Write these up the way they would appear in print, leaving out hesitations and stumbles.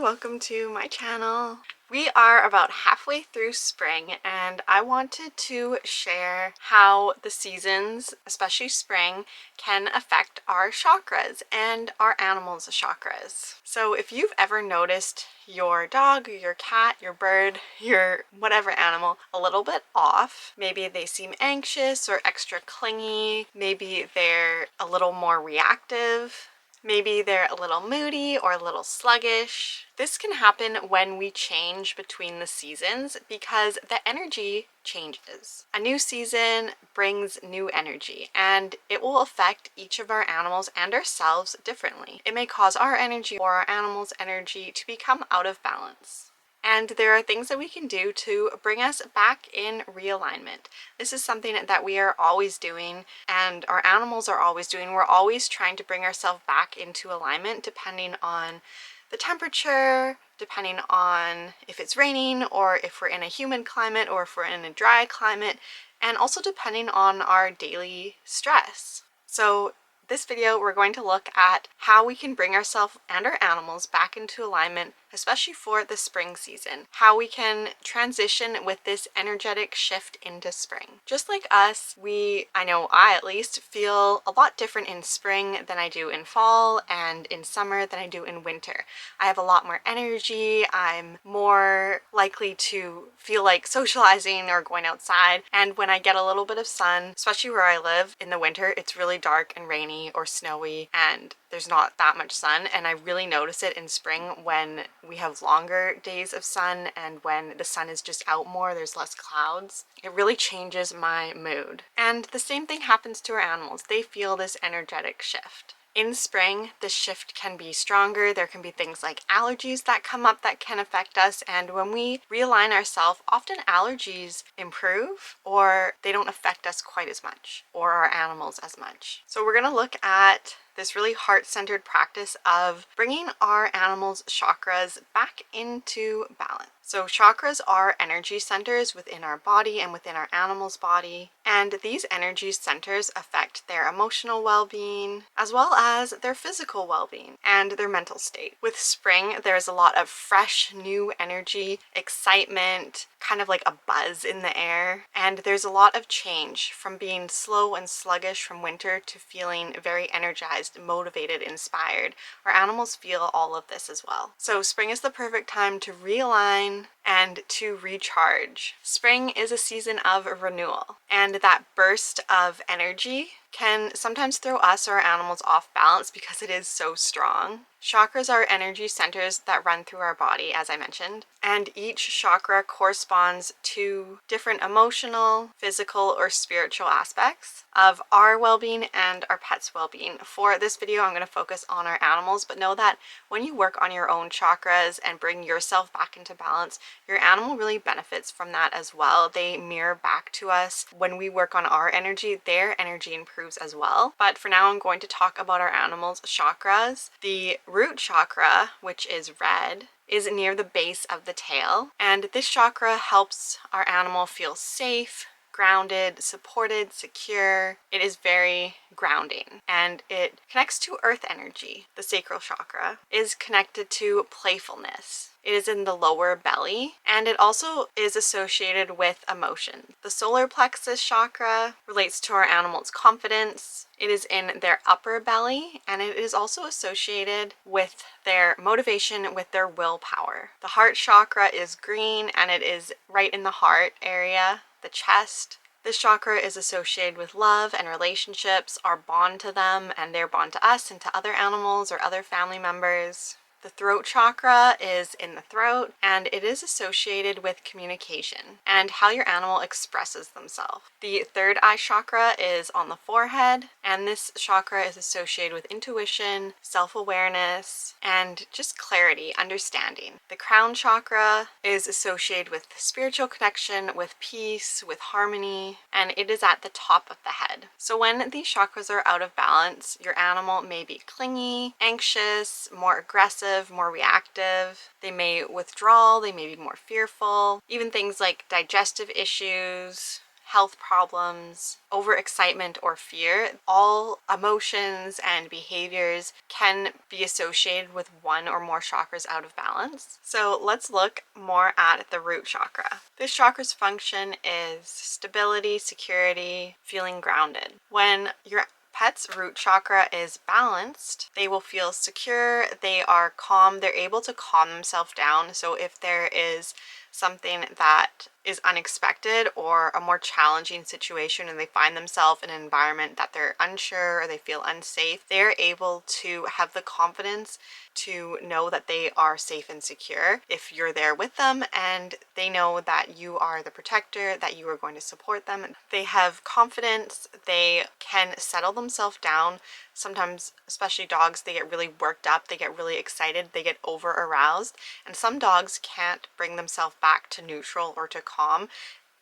welcome to my channel. We are about halfway through spring and I wanted to share how the seasons, especially spring, can affect our chakras and our animals' chakras. So if you've ever noticed your dog, your cat, your bird, your whatever animal a little bit off, maybe they seem anxious or extra clingy, maybe they're a little more reactive, maybe they're a little moody or a little sluggish. This can happen when we change between the seasons because the energy changes. A new season brings new energy and it will affect each of our animals and ourselves differently. It may cause our energy or our animals' energy to become out of balance. And there are things that we can do to bring us back in realignment. This is something that we are always doing and our animals are always doing. We're always trying to bring ourselves back into alignment depending on the temperature, depending on if it's raining or if we're in a humid climate or if we're in a dry climate, and also depending on our daily stress. So this video, we're going to look at how we can bring ourselves and our animals back into alignment, especially for the spring season. How we can transition with this energetic shift into spring. Just like us, I know I at least feel a lot different in spring than I do in fall and in summer than I do in winter. I have a lot more energy, I'm more likely to feel like socializing or going outside, and when I get a little bit of sun, especially where I live in the winter, it's really dark and rainy or snowy and there's not that much sun, and I really notice it in spring when we have longer days of sun and when the sun is just out more, there's less clouds. It really changes my mood. And the same thing happens to our animals. They feel this energetic shift. In spring, this shift can be stronger. There can be things like allergies that come up that can affect us, and when we realign ourselves, often allergies improve or they don't affect us quite as much or our animals as much. So we're going to look at this really heart-centered practice of bringing our animals' chakras back into balance. So chakras are energy centers within our body and within our animal's body, and these energy centers affect their emotional well-being as well as their physical well-being and their mental state. With spring, there's a lot of fresh new energy, excitement, kind of like a buzz in the air, and there's a lot of change from being slow and sluggish from winter to feeling very energized, motivated, inspired. Our animals feel all of this as well. So spring is the perfect time to realign and to recharge. Spring is a season of renewal, and that burst of energy can sometimes throw us or our animals off balance because it is so strong. Chakras are energy centers that run through our body, as I mentioned, and each chakra corresponds to different emotional, physical, or spiritual aspects of our well-being and our pets' well-being. For this video, I'm going to focus on our animals, but know that when you work on your own chakras and bring yourself back into balance, your animal really benefits from that as well. They mirror back to us. When we work on our energy, their energy improves as well. But for now, I'm going to talk about our animals' chakras. The root chakra, which is red, is near the base of the tail, and this chakra helps our animal feel safe, grounded, supported, secure. It is very grounding and it connects to earth energy. The sacral chakra is connected to playfulness. It is in the lower belly and it also is associated with emotion. The solar plexus chakra relates to our animal's confidence. It is in their upper belly and it is also associated with their motivation, with their willpower. The heart chakra is green and it is right in the heart area, the chest. This chakra is associated with love and relationships, our bond to them and their bond to us and to other animals or other family members. The throat chakra is in the throat and it is associated with communication and how your animal expresses themselves. The third eye chakra is on the forehead and this chakra is associated with intuition, self-awareness, and just clarity, understanding. The crown chakra is associated with spiritual connection, with peace, with harmony, and it is at the top of the head. So when these chakras are out of balance, your animal may be clingy, anxious, more aggressive, more reactive. They may withdraw, they may be more fearful. Even things like digestive issues, health problems, overexcitement or fear. All emotions and behaviors can be associated with one or more chakras out of balance. So let's look more at the root chakra. This chakra's function is stability, security, feeling grounded. When your pet's root chakra is balanced, they will feel secure, they are calm, they're able to calm themselves down. So if there is something that is unexpected or a more challenging situation and they find themselves in an environment that they're unsure or they feel unsafe, they're able to have the confidence to know that they are safe and secure if you're there with them, and they know that you are the protector, that you are going to support them. They have confidence, they can settle themselves down. Sometimes, especially dogs, they get really worked up, they get really excited, they get over aroused, and some dogs can't bring themselves back to neutral or to calm.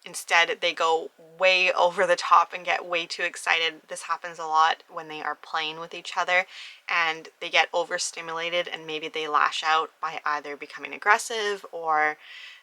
Instead, they go way over the top and get way too excited. This happens a lot when they are playing with each other and they get overstimulated, and maybe they lash out by either becoming aggressive or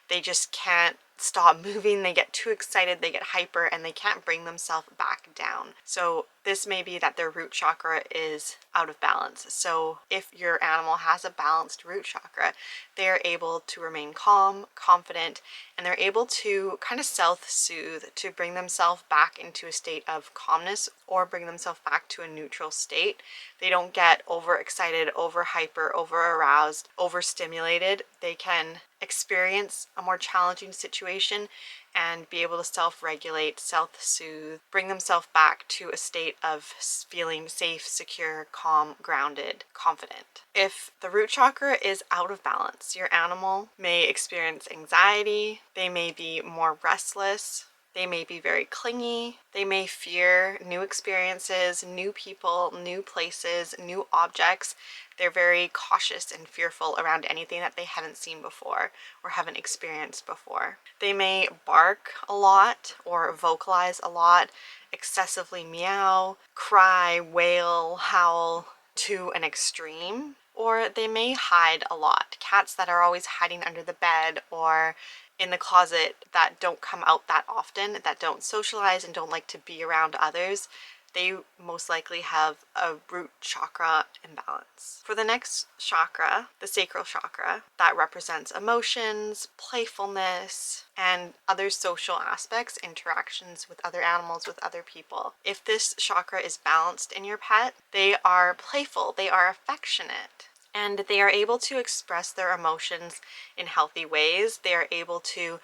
they just can't stop moving. They get too excited, they get hyper, and they can't bring themselves back down. So this may be that their root chakra is out of balance. So if your animal has a balanced root chakra, they are able to remain calm, confident, and they're able to kind of self-soothe to bring themselves back into a state of calmness or bring themselves back to a neutral state. They don't get overexcited, over hyper, over aroused, overstimulated. They can experience a more challenging situation and be able to self-regulate, self-soothe, bring themselves back to a state of feeling safe, secure, calm, grounded, confident. If the root chakra is out of balance, your animal may experience anxiety, they may be more restless, they may be very clingy, they may fear new experiences, new people, new places, new objects. They're very cautious and fearful around anything that they haven't seen before or haven't experienced before. They may bark a lot or vocalize a lot, excessively meow, cry, wail, howl to an extreme, or they may hide a lot. Cats that are always hiding under the bed or in the closet, that don't come out that often, that don't socialize and don't like to be around others, they most likely have a root chakra imbalance. For the next chakra, the sacral chakra, that represents emotions, playfulness, and other social aspects, interactions with other animals, with other people. If this chakra is balanced in your pet, they are playful, they are affectionate, and they are able to express their emotions in healthy ways. They are able to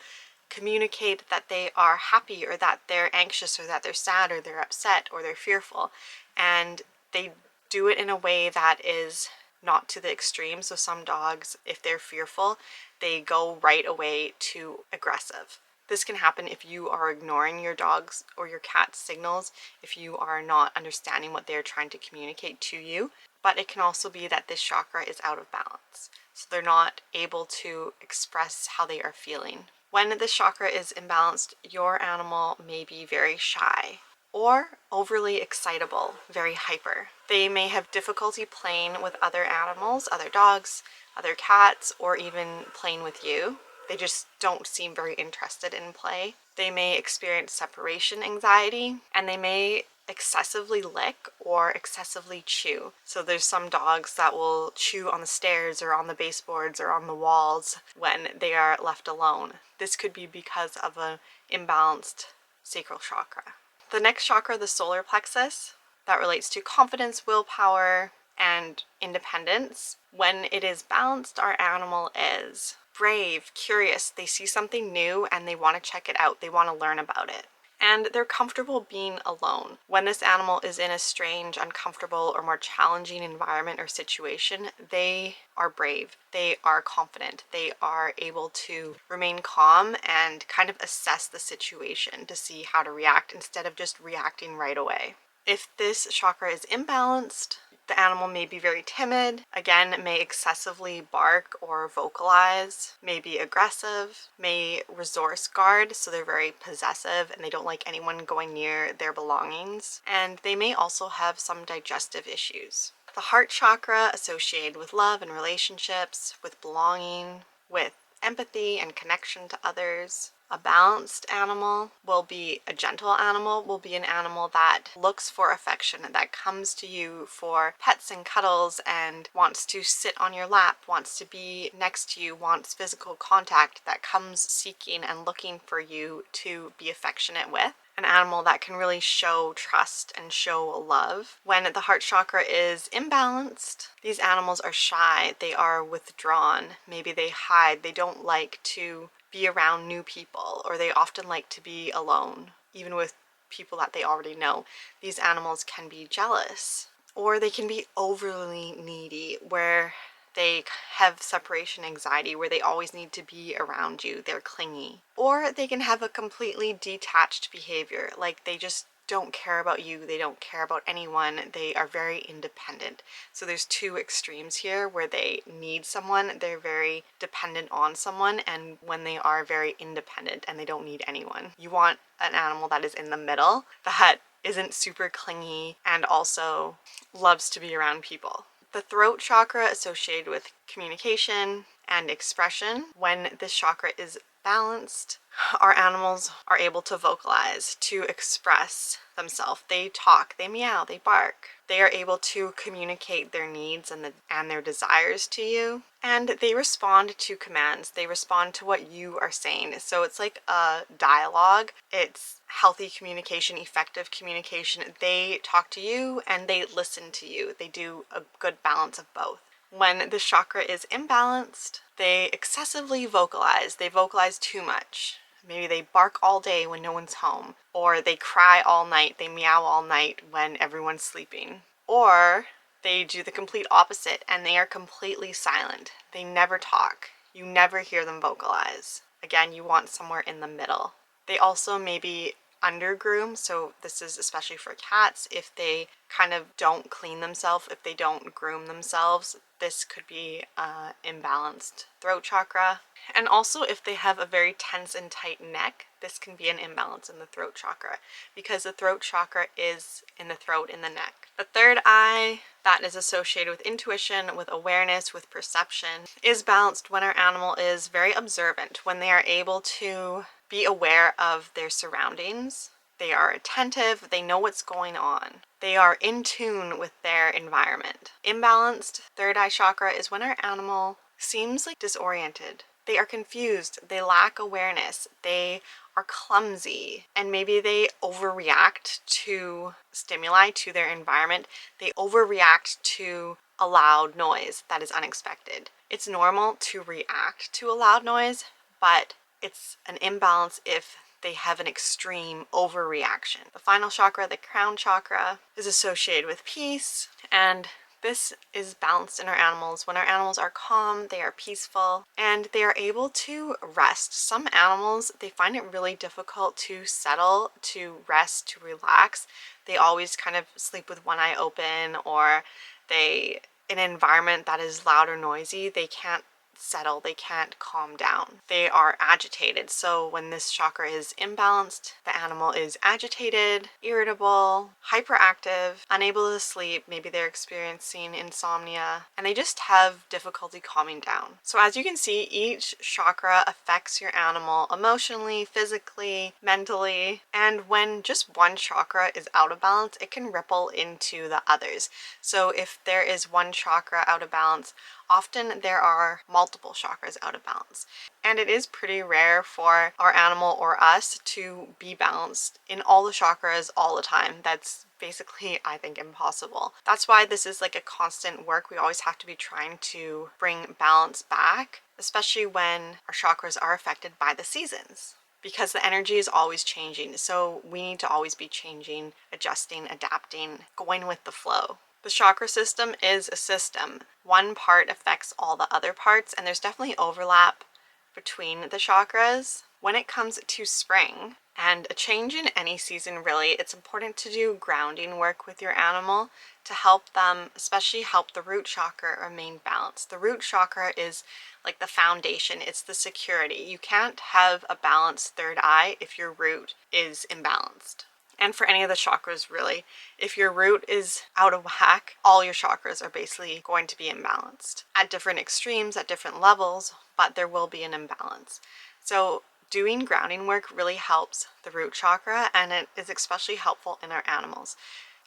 communicate that they are happy or that they're anxious or that they're sad or they're upset or they're fearful, and they do it in a way that is not to the extreme. So some dogs, if they're fearful, they go right away to aggressive. This can happen if you are ignoring your dog's or your cat's signals, if you are not understanding what they're trying to communicate to you. But it can also be that this chakra is out of balance, so they're not able to express how they are feeling. When this chakra is imbalanced, your animal may be very shy or overly excitable, very hyper. They may have difficulty playing with other animals, other dogs, other cats, or even playing with you. They just don't seem very interested in play. They may experience separation anxiety, and they may excessively lick or excessively chew. So there's some dogs that will chew on the stairs or on the baseboards or on the walls when they are left alone. This could be because of an imbalanced sacral chakra. The next chakra, the solar plexus, that relates to confidence, willpower, and independence. When it is balanced, our animal is brave, curious, they see something new and they want to check it out, they want to learn about it. And they're comfortable being alone. When this animal is in a strange, uncomfortable, or more challenging environment or situation, they are brave, they are confident, they are able to remain calm and kind of assess the situation to see how to react instead of just reacting right away. If this chakra is imbalanced, the animal may be very timid, again, may excessively bark or vocalize, may be aggressive, may resource guard, so they're very possessive and they don't like anyone going near their belongings, and they may also have some digestive issues. The heart chakra, associated with love and relationships, with belonging, with empathy and connection to others, A balanced animal will be a gentle animal, will be an animal that looks for affection, that comes to you for pets and cuddles and wants to sit on your lap, wants to be next to you, wants physical contact, that comes seeking and looking for you to be affectionate with. An animal that can really show trust and show love. When the heart chakra is imbalanced, these animals are shy, they are withdrawn, maybe they hide, they don't like to be around new people, or they often like to be alone, even with people that they already know. These animals can be jealous, or they can be overly needy, where they have separation anxiety, where they always need to be around you, they're clingy. Or they can have a completely detached behavior, like they just don't care about you, they don't care about anyone, they are very independent. So there's two extremes here, where they need someone, they're very dependent on someone, and when they are very independent and they don't need anyone. You want an animal that is in the middle, that isn't super clingy and also loves to be around people. The throat chakra associated with communication and expression. When this chakra is balanced, our animals are able to vocalize, to express themselves. They talk, they meow, they bark. They are able to communicate their needs and their desires to you. And they respond to commands. They respond to what you are saying. So it's like a dialogue. It's healthy communication, effective communication. They talk to you and they listen to you. They do a good balance of both. When this chakra is imbalanced, they excessively vocalize. They vocalize too much. Maybe they bark all day when no one's home, or they cry all night, they meow all night when everyone's sleeping. Or they do the complete opposite and they are completely silent. They never talk. You never hear them vocalize. Again, you want somewhere in the middle. They also maybe undergroom, so this is especially for cats. If they kind of don't clean themselves, if they don't groom themselves, this could be imbalanced throat chakra. And also if they have a very tense and tight neck, this can be an imbalance in the throat chakra, because the throat chakra is in the throat, in the neck. The third eye, that is associated with intuition, with awareness, with perception, is balanced when our animal is very observant, when they are able to be aware of their surroundings. They are attentive, they know what's going on. They are in tune with their environment. Imbalanced third eye chakra is when our animal seems like disoriented. They are confused, they lack awareness, they are clumsy, and maybe they overreact to stimuli, to their environment. They overreact to a loud noise that is unexpected. It's normal to react to a loud noise, but it's an imbalance if they have an extreme overreaction. The final chakra, the crown chakra, is associated with peace, and this is balanced in our animals. When our animals are calm, they are peaceful, and they are able to rest. Some animals, they find it really difficult to settle, to rest, to relax. They always kind of sleep with one eye open, or in an environment that is loud or noisy, they can't settle, they can't calm down. They are agitated. So when this chakra is imbalanced, the animal is agitated, irritable, hyperactive, unable to sleep. Maybe they're experiencing insomnia, and they just have difficulty calming down. So as you can see, each chakra affects your animal emotionally, physically, mentally, and when just one chakra is out of balance, it can ripple into the others. So if there is one chakra out of balance, often there are multiple chakras out of balance. And it is pretty rare for our animal or us to be balanced in all the chakras all the time. That's basically, I think, impossible. That's why this is like a constant work. We always have to be trying to bring balance back, especially when our chakras are affected by the seasons, because the energy is always changing. So we need to always be changing, adjusting, adapting, going with the flow. The chakra system is a system. One part affects all the other parts, and there's definitely overlap between the chakras. When it comes to spring and a change in any season, really, it's important to do grounding work with your animal to help them, especially help the root chakra remain balanced. The root chakra is like the foundation, it's the security. You can't have a balanced third eye if your root is imbalanced. And for any of the chakras, really, if your root is out of whack, all your chakras are basically going to be imbalanced at different extremes, at different levels, but there will be an imbalance. So doing grounding work really helps the root chakra, and it is especially helpful in our animals.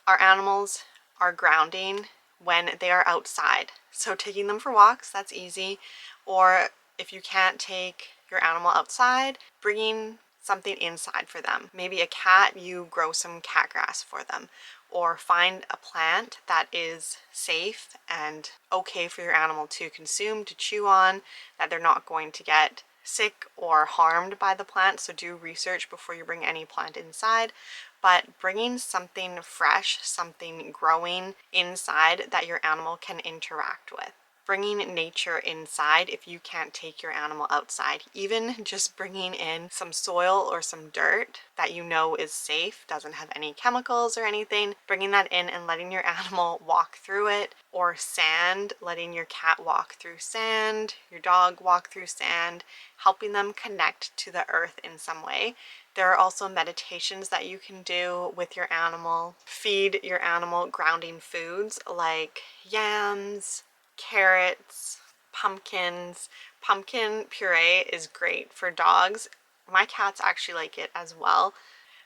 Our animals are grounding when they are outside. So taking them for walks, that's easy. Or if you can't take your animal outside, bringing something inside for them. Maybe a cat, you grow some cat grass for them. Or find a plant that is safe and okay for your animal to consume, to chew on, that they're not going to get sick or harmed by the plant. So do research before you bring any plant inside. But bringing something fresh, something growing inside that your animal can interact with. Bringing nature inside if you can't take your animal outside. Even just bringing in some soil or some dirt that you know is safe, doesn't have any chemicals or anything. Bringing that in and letting your animal walk through it. Or sand, letting your cat walk through sand, your dog walk through sand, helping them connect to the earth in some way. There are also meditations that you can do with your animal. Feed your animal grounding foods like yams, carrots, pumpkins. Pumpkin puree is great for dogs. My cats actually like it as well.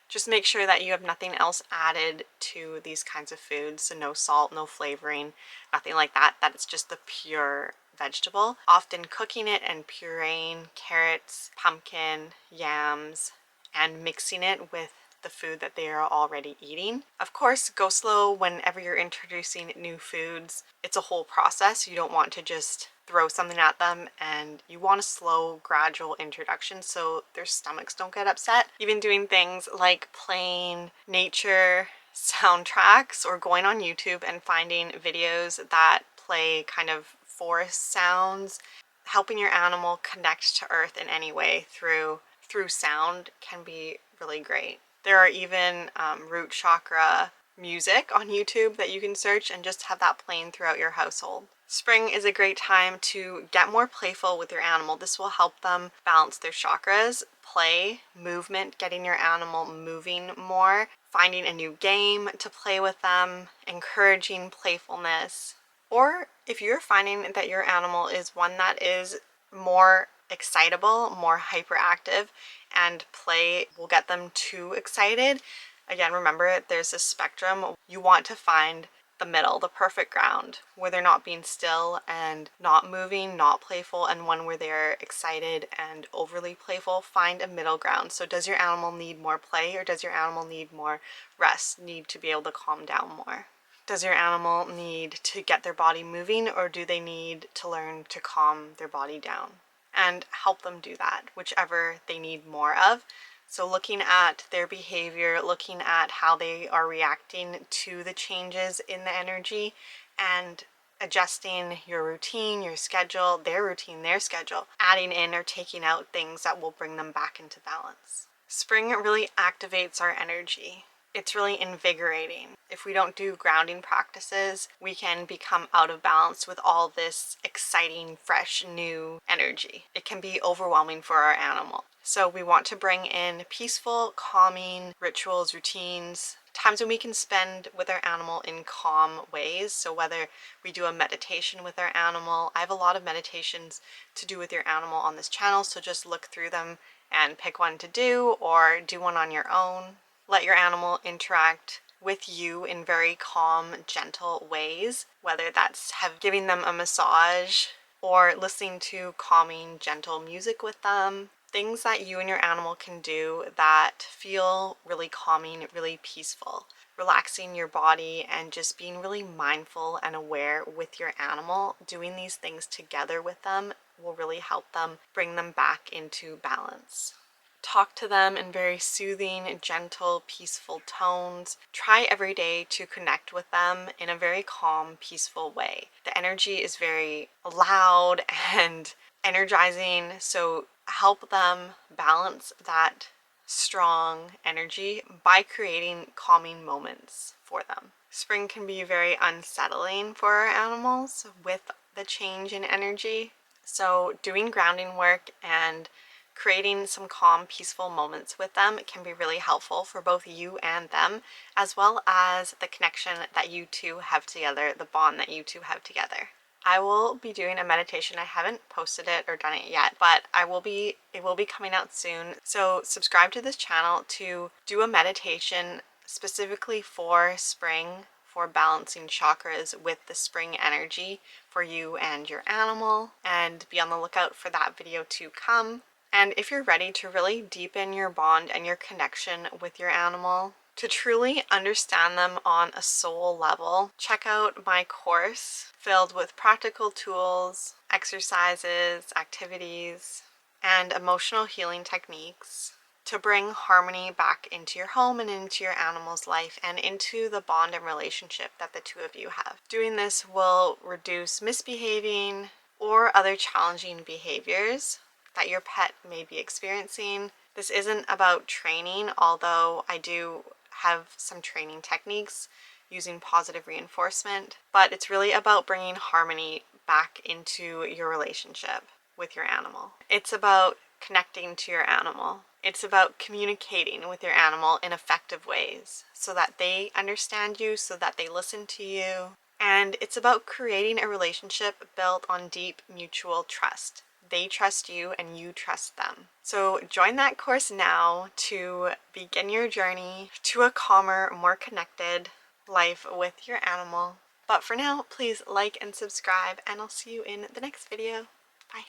Just make sure that you have nothing else added to these kinds of foods. So no salt, no flavoring, nothing like that. That it's just the pure vegetable. Often cooking it and pureeing carrots, pumpkin, yams, and mixing it with the food that they are already eating. Of course, go slow whenever you're introducing new foods. It's a whole process. You don't want to just throw something at them, and you want a slow, gradual introduction so their stomachs don't get upset. Even doing things like playing nature soundtracks or going on YouTube and finding videos that play kind of forest sounds, helping your animal connect to earth in any way through sound can be really great. There are even root chakra music on YouTube that you can search and just have that playing throughout your household. Spring is a great time to get more playful with your animal. This will help them balance their chakras, play, movement, getting your animal moving more, finding a new game to play with them, encouraging playfulness. Or if you're finding that your animal is one that is more excitable, more hyperactive, and play will get them too excited. Again, remember there's a spectrum. You want to find the middle, the perfect ground, where they're not being still and not moving, not playful, and one where they're excited and overly playful. Find a middle ground. So does your animal need more play, or does your animal need more rest, need to be able to calm down more? Does your animal need to get their body moving, or do they need to learn to calm their body down? And help them do that, whichever they need more of. So looking at their behavior, looking at how they are reacting to the changes in the energy, and adjusting your routine, your schedule, their routine, their schedule, adding in or taking out things that will bring them back into balance. Spring really activates our energy. It's really invigorating. If we don't do grounding practices, we can become out of balance with all this exciting, fresh, new energy. It can be overwhelming for our animal. So we want to bring in peaceful, calming rituals, routines, times when we can spend with our animal in calm ways. So whether we do a meditation with our animal, I have a lot of meditations to do with your animal on this channel, so just look through them and pick one to do, or do one on your own. Let your animal interact with you in very calm, gentle ways, whether that's giving them a massage or listening to calming, gentle music with them. Things that you and your animal can do that feel really calming, really peaceful. Relaxing your body and just being really mindful and aware with your animal. Doing these things together with them will really help them bring them back into balance. Talk to them in very soothing, gentle, peaceful tones. Try every day to connect with them in a very calm, peaceful way. The energy is very loud and energizing, so help them balance that strong energy by creating calming moments for them. Spring can be very unsettling for our animals with the change in energy, so doing grounding work and creating some calm, peaceful moments with them can be really helpful for both you and them, as well as the connection that you two have together, the bond that you two have together. I will be doing a meditation. I haven't posted it or done it yet, but it will be coming out soon. So subscribe to this channel to do a meditation specifically for spring, for balancing chakras with the spring energy for you and your animal, and be on the lookout for that video to come. And if you're ready to really deepen your bond and your connection with your animal, to truly understand them on a soul level, check out my course filled with practical tools, exercises, activities, and emotional healing techniques to bring harmony back into your home and into your animal's life and into the bond and relationship that the two of you have. Doing this will reduce misbehaving or other challenging behaviors that your pet may be experiencing. This isn't about training, although I do have some training techniques using positive reinforcement, but it's really about bringing harmony back into your relationship with your animal. It's about connecting to your animal. It's about communicating with your animal in effective ways so that they understand you, so that they listen to you. And it's about creating a relationship built on deep mutual trust. They trust you and you trust them. So join that course now to begin your journey to a calmer, more connected life with your animal. But for now, please like and subscribe, and I'll see you in the next video. Bye.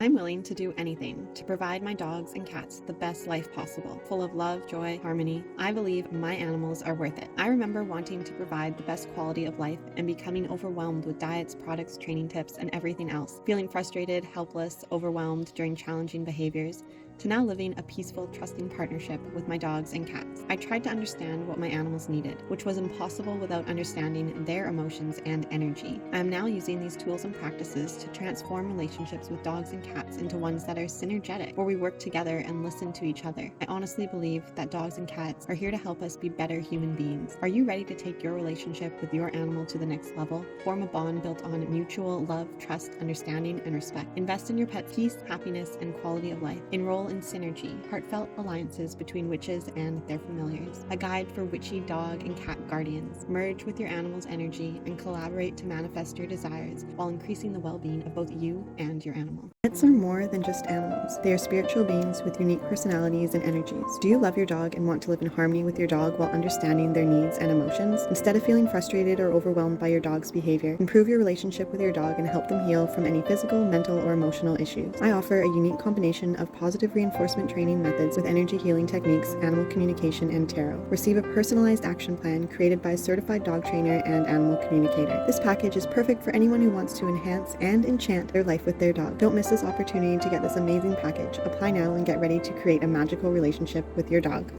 I'm willing to do anything to provide my dogs and cats the best life possible, full of love, joy, harmony. I believe my animals are worth it. I remember wanting to provide the best quality of life and becoming overwhelmed with diets, products, training tips, and everything else, feeling frustrated, helpless, overwhelmed during challenging behaviors, to now living a peaceful, trusting partnership with my dogs and cats. I tried to understand what my animals needed, which was impossible without understanding their emotions and energy. I am now using these tools and practices to transform relationships with dogs and cats into ones that are synergetic, where we work together and listen to each other. I honestly believe that dogs and cats are here to help us be better human beings. Are you ready to take your relationship with your animal to the next level? Form a bond built on mutual love, trust, understanding, and respect. Invest in your pet's peace, happiness, and quality of life. Enroll in Synergy, heartfelt alliances between witches and their familiars. A guide for witchy dog and cat guardians. Merge with your animal's energy and collaborate to manifest your desires while increasing the well-being of both you and your animal. Pets are more than just animals. They are spiritual beings with unique personalities and energies. Do you love your dog and want to live in harmony with your dog while understanding their needs and emotions? Instead of feeling frustrated or overwhelmed by your dog's behavior, improve your relationship with your dog and help them heal from any physical, mental, or emotional issues. I offer a unique combination of positive reinforcement training methods with energy healing techniques, animal communication, and tarot. Receive a personalized action plan created by a certified dog trainer and animal communicator. This package is perfect for anyone who wants to enhance and enchant their life with their dog. Don't miss this opportunity to get this amazing package. Apply now and get ready to create a magical relationship with your dog.